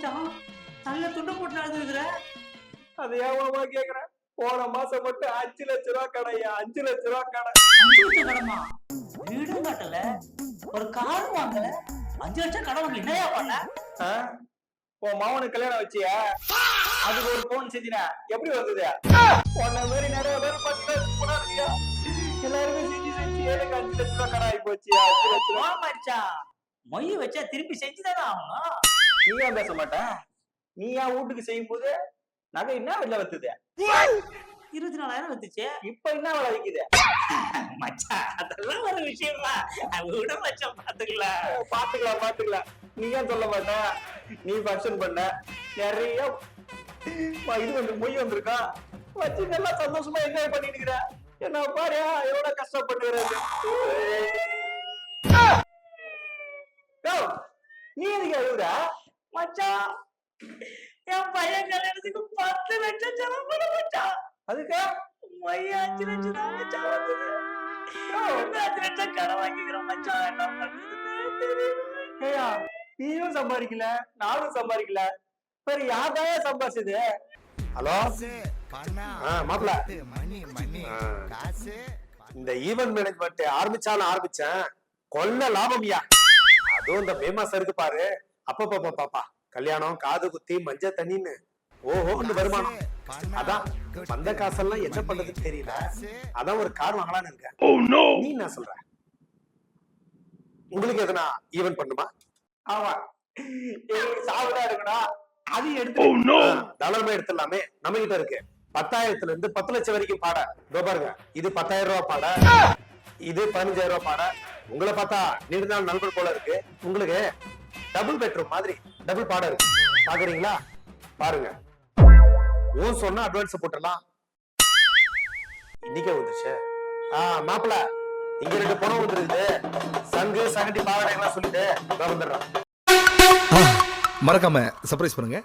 மச்சான் நல்ல துண்டு போட்டு நடந்துருக்குற. அது ஏவமா கேக்குற? போன மாசம் மட்டும் 5 லட்சம் ரூபாய் கடையா, 5 லட்சம் ரூபாய் கடை. 5 லட்சம் கடமா? வீடும் கட்டல, ஒரு கார் வாங்கல, 5 லட்சம் கடன் வாங்கி என்னையா பண்ண? உன் மாவனுக்கு கல்யாணம் வச்சியா? அதுக்கு ஒரு போன் செஞ்சினா எப்படி வந்தது? உன்ன மாதிரி நிறைய பேர் பண்ணா எல்லாருமே செஞ்சு செஞ்சு எனக்கு 5 லட்சம் ரூபாய் கடை ஆகி போச்சு. 5 லட்சம் ரூபாய் மச்சா மொய் வச்சா திருப்பி செஞ்சுதானே ஆகணும். நீ ஏன் பேச மாட்ட? நீ ஏன் வீட்டுக்கு செய்யும் போது நகை என்ன விலை வத்துது? 24,000 வந்துச்சு. இப்ப என்ன விலை விக்குது? மச்சா அதெல்லாம் ஒரு விஷயமா, விட மச்சான் பாத்துக்கலாம். பாத்துக்கலாம். நீ ஏன் சொல்ல மாட்ட? நீ ஃபங்க்ஷன் பண்ண நிறைய இது வந்து மொய் வந்திருக்கா வச்சு நல்லா சந்தோஷமா என்ஜாய் பண்ணிட்டு இருக்கிற. என்ன பாரு எவ்வளவு கஷ்டப்பட்டுக்கிறது. நீ எதுக்கு அழுகுற? மச்சான் என் பையன் கல்யாணத்துக்கு 10 லட்சம் செலவு பண்ண மச்சான். அதுக்கு மொய் 5 லட்சம் தான் மச்சான் வந்தது. 5 லட்சம் கடன் வாங்கிக்கிறோம் மச்சான். என்ன பண்றதுன்னு தெரியல. ஏயா நீயும் சம்பாதிக்கல நானும் சம்பாதிக்கல, சரி யார்தான் சம்பாதிச்சது? ஹலோ மாப்பிள்ள, இந்த ஈவென்ட் மேனேஜ்மெண்ட் ஆரம்பிச்சேன். கொல்ல லாபம்யா. அதுவும் இந்த மே மாசம் இருக்கு பாரு, அப்ப பாப்பா கல்யாணம், காது குத்தி, மஞ்சள் தண்ணின்னு ஓஹோன்னு வருமானம். அதான் வந்த காசெல்லாம் என்ன பண்றதுன்னு தெரியல. அதான் ஒரு கார் வாங்கலான்னு இருக்கேன். நீ என்ன சொல்ற? உங்களுக்கு எதுனா ஈவென்ட் பண்ணுமா? ஆமா, சாப்பிடா இருக்கணும். அது எடுத்து டாலர்மே எடுத்துடலாமே, நம்ம கிட்ட இருக்கு. 10,000 இருந்து 10 லட்சம் வரைக்கும் பாட. பாருங்க, இது 10,000 ரூபாய் பாட, இது 15,000 ரூபாய் பாட. உங்களை பார்த்தா நீண்ட நாள் நண்பர் போல இருக்கு. உங்களுக்கு டபுள் பெட்ரூம் மாதிரி டபுள் பாட இருக்கு. பாக்குறீங்களா? பாருங்க. சொன்னா அட்வான்ஸ் போட்டுடலாம். இன்னைக்கே வந்துச்சு. மாப்பிள்ள, இங்க 2 பணம் வந்துருக்குது. சங்கு சகட்டி பாவனை எல்லாம் சொல்லிட்டு வந்துடுறான். மறக்காம சர்ப்ரைஸ் பண்ணுங்க.